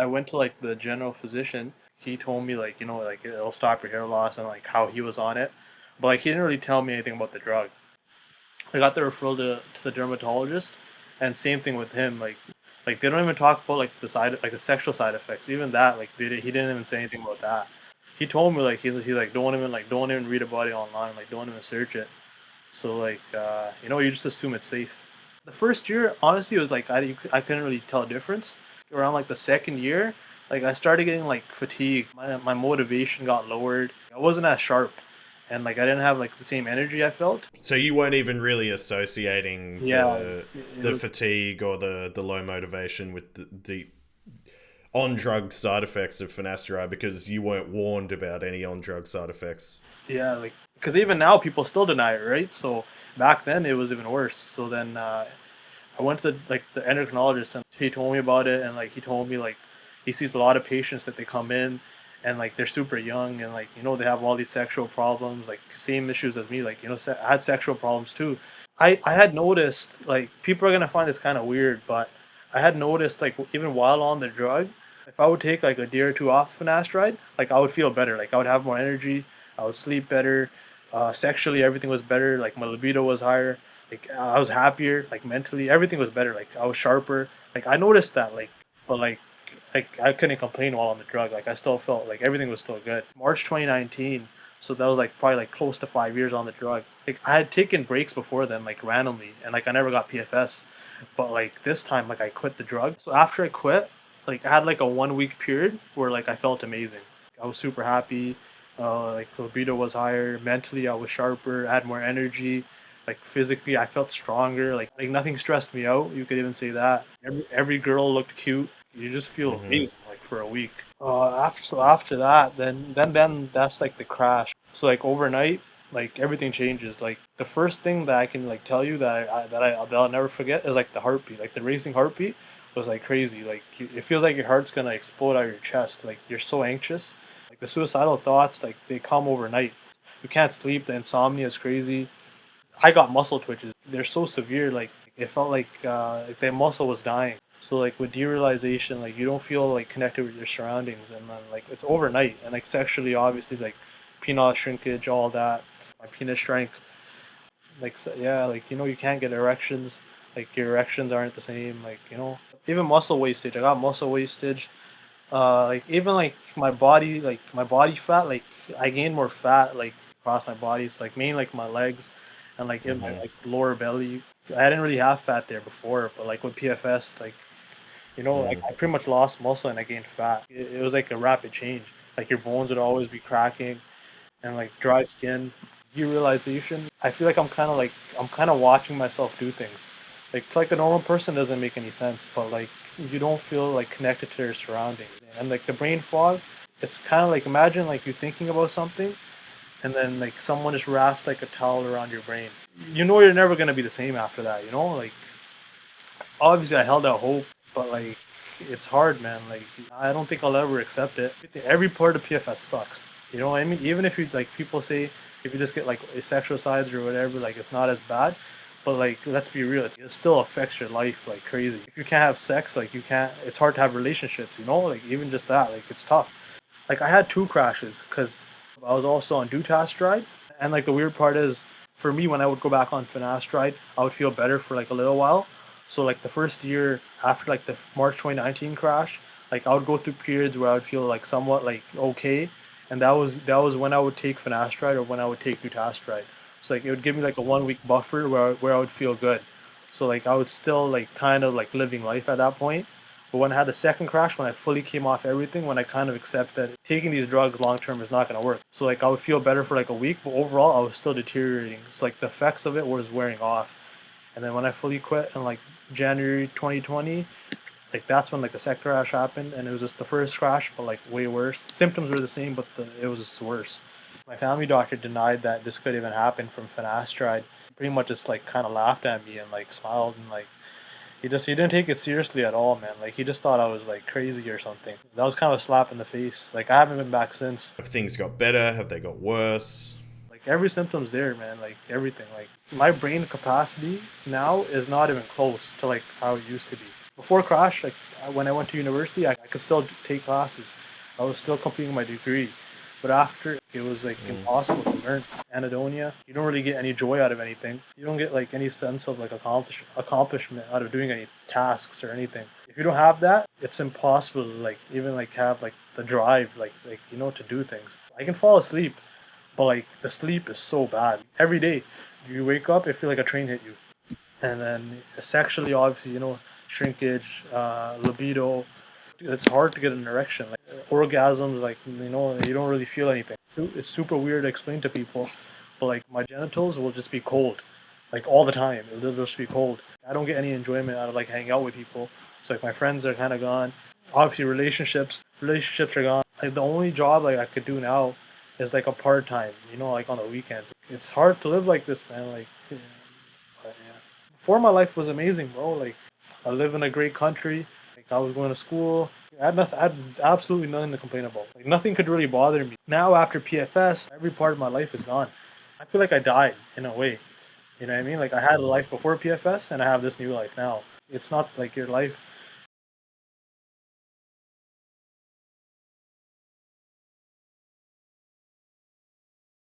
I went to like the general physician. He told me like, like it'll stop your hair loss and like how he was on it. But like he didn't really tell me anything about the drug. I got the referral to the dermatologist, and same thing with him. Like they don't even talk about like the sexual side effects. Even that, like he didn't even say anything about that. He told me like he like don't even read about it online. Like don't even search it. So like you just assume it's safe. The first year, honestly, it was like I couldn't really tell a difference. Around like the second year, like I started getting like fatigue. My motivation got lowered. I wasn't as sharp, and like I didn't have like the same energy I felt. So you weren't even really associating Yeah, it the was. fatigue or the low motivation with the on drug side effects of finasteride because you weren't warned about any on drug side effects. Yeah, like because even now people still deny it, right? So back then it was even worse. So then I went to the endocrinologist and he told me about it, and like he told me like he sees a lot of patients that they come in and like they're super young and like they have all these sexual problems, like same issues as me, like I had sexual problems too. I had noticed, like, people are gonna find this kind of weird, but I had noticed, like, even while on the drug, if I would take like a day or two off finasteride, like I would feel better, like I would have more energy, I would sleep better, sexually everything was better, like my libido was higher, like I was happier, like mentally everything was better, like I was sharper, like I noticed that, like, but like I couldn't complain while on the drug, like I still felt like everything was still good. March 2019, so that was like probably like close to 5 years on the drug. Like I had taken breaks before then, like randomly, and like I never got PFS, but like this time, like I quit the drug. So after I quit, like I had like a 1 week period where like I felt amazing. I was super happy. Like libido was higher. Mentally, I was sharper. I had more energy. Like physically, I felt stronger. Like nothing stressed me out. You could even say that. Every girl looked cute. You just feel Mm-hmm. amazing like for a week. After that, then that's like the crash. So like overnight, like everything changes. Like the first thing that I can like tell you that I'll never forget is like the heartbeat. Like the racing heartbeat was like crazy. Like it feels like your heart's gonna explode out of your chest. Like you're so anxious. Like the suicidal thoughts, like they come overnight. You can't sleep. The insomnia is crazy. I got muscle twitches. They're so severe. Like it felt like the muscle was dying. So like with derealization, like you don't feel like connected with your surroundings, and then like it's overnight, and like sexually, obviously, like penile shrinkage, all that. My penis shrank. Like so, yeah, like you can't get erections. Like your erections aren't the same. Like even muscle wastage. I got muscle wastage. Like even like my body fat, like I gained more fat like across my body. So like mainly like my legs and like in my Mm-hmm. like lower belly. I didn't really have fat there before, but like with PFS, like like Mm. I pretty much lost muscle and I gained fat. It was like a rapid change. Like your bones would always be cracking and like dry skin. Derealization. I feel like I'm kind of watching myself do things. Like a normal person doesn't make any sense, but like you don't feel like connected to your surroundings. And like the brain fog, it's kind of like imagine like you thinking about something and then like someone just wraps like a towel around your brain. You're never gonna be the same after that. Like obviously I held out hope, but like it's hard, man. Like I don't think I'll ever accept it. Every part of PFS sucks. You know what I mean? Even if you like people say if you just get like sexualized or whatever, like it's not as bad. But like let's be real, it still affects your life like crazy. If you can't have sex, like you can't. It's hard to have relationships. Like even just that, like it's tough. Like I had two crashes because I was also on dutastride, and like the weird part is, for me when I would go back on finasteride, I would feel better for like a little while. So like the first year after like the March 2019 crash, like I would go through periods where I would feel like somewhat like okay, and that was when I would take finasteride or when I would take dutastride. So like it would give me like a 1 week buffer where I would feel good. So like I was still like kind of like living life at that point. But when I had the second crash, when I fully came off everything, when I kind of accept that taking these drugs long term is not going to work. So like I would feel better for like a week, but overall I was still deteriorating. So like the effects of it was wearing off. And then when I fully quit in like January 2020, like that's when like the second crash happened, and it was just the first crash, but like way worse. Symptoms were the same, but it was just worse. My family doctor denied that this could even happen from finasteride. Pretty much just like kind of laughed at me and like smiled and like he didn't take it seriously at all, man. Like he just thought I was like crazy or something. That was kind of a slap in the face. Like I haven't been back since. Have things got better? Have they got worse? Like every symptom's there, man. Like everything. Like my brain capacity now is not even close to like how it used to be. Before crash, like when I went to university, I could still take classes. I was still completing my degree, but after it was like impossible to learn. Anhedonia, you don't really get any joy out of anything. You don't get like any sense of like accomplishment out of doing any tasks or anything. If you don't have that, it's impossible to like even like have like the drive like you know to do things. I can fall asleep, but like the sleep is so bad every day. If you wake up, it feel like a train hit you. And then sexually, obviously, you know, shrinkage, libido. It's hard to get an erection. Like orgasms, like you know, you don't really feel anything. It's super weird to explain to people, but like my genitals will just be cold, like all the time. It'll just be cold. I don't get any enjoyment out of like hanging out with people. It's like my friends are kind of gone. Obviously, relationships are gone. Like the only job like I could do now is like a part time. You know, like on the weekends. It's hard to live like this, man. Like. But yeah. Before my life was amazing, bro. Like I live in a great country. Like I was going to school. I had absolutely nothing to complain about. Like nothing could really bother me. Now after PFS, every part of my life is gone. I feel like I died in a way. You know what I mean? Like I had a life before PFS and I have this new life now. It's not like your life